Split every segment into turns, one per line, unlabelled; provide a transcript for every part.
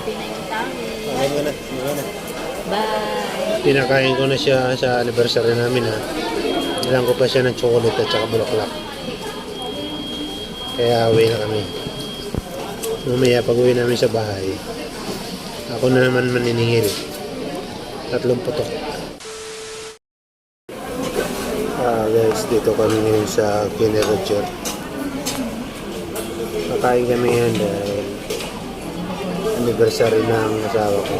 Happy na yung tummy.
Maganda na. Maganda.
Bye.
Pinakain ko na siya sa anniversary namin ha. Nilang ko pa siya ng chocolate at saka bulaklak. Kaya uwi na kami. Mamaya pag uwi namin sa bahay, ako na naman maniningil. 3 putok. Guys, dito kami ngayon sa Kine Roger. Kakain kami ngayon dahil anniversary ng asawa ko.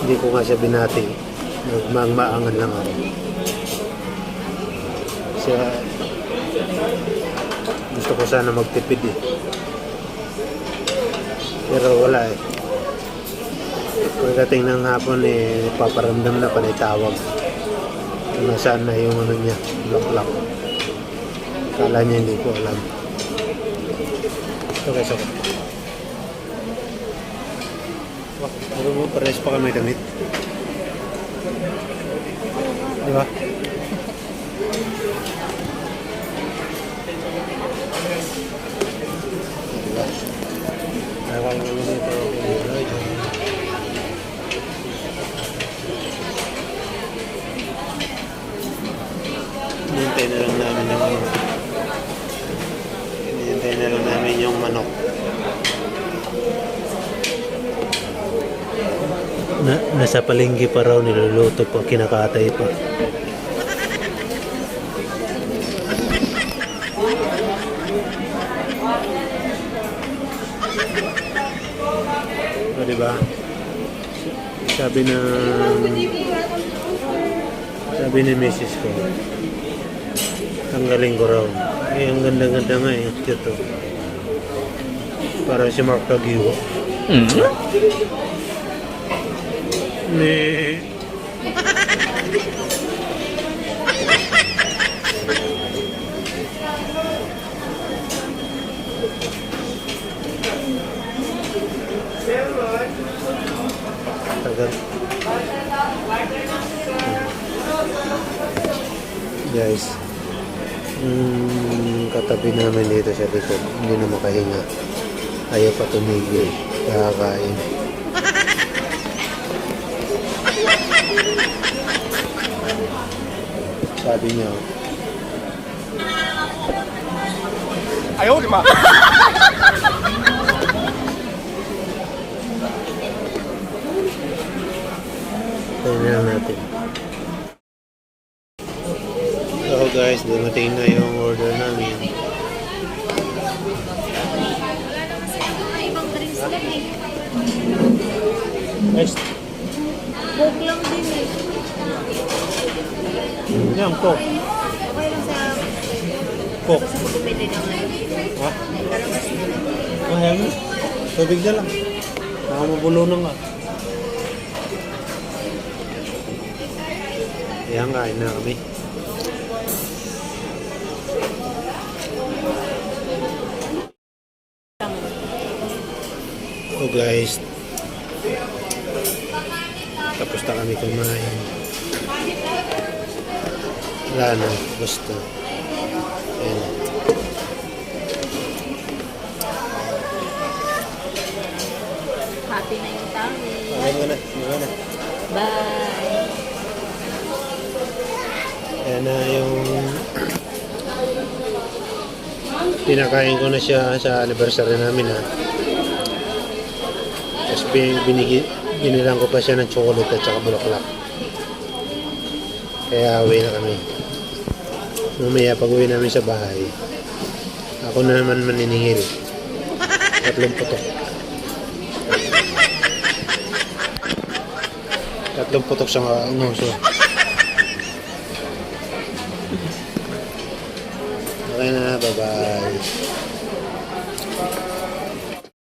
Hindi ko nga siya binati. Magmaangan lang ako. Kasi gusto ko sana magtipid eh. Pero wala eh. Pagdating ng hapon eh, paparamdam na panitawag. Nasaan na yung ano niya, block. Kala niya hindi ko alam. Okay, so. Ano mo, pares pa kami damit. Di ba? Diba? Nakakala kami nito. Hinihintay na lang namin yung manok. Nasa palengke pa raw, niluluto pa, kinakatay pa. O, diba? Sabi ni misis ko, tanggalin ko raw. Eh, ang ganda-ganda nga eh. Cute oh. Parang si Mark Tagiwa. Ne. Tagal. Guys, katabi namin dito sa likod, hindi na makahinga. Ayaw pa tumigil, kakain. Sabi niya, ayaw, di ba? Tingnan natin. So guys, dumating na yung order namin.
Wala naman sila ibang drinks lang eh.
Guys,
Coke lang din eh.
yan, Coke.
Okay lang sa...
Coke.
Kasi kung bumili ng ano.
Ha?
Pero mas
Ayan, tubig na lang. Baka mabulunan ka. Ayan, kain na kami. So guys, tapos na kami kumain. Wala na, basta. Ayan.
happy na yung tummy.
Maganda na.
Bye.
Ayan na yung pinakain ko na siya sa anniversary namin ha. Tapos binilang ko pa siya ng chocolate at saka bulaklak. Kaya uwi na kami. Mamaya pag uwi namin sa bahay, ako na naman maniningil. 3 putok. 3 putok sa nguso. Okay na, bye-bye.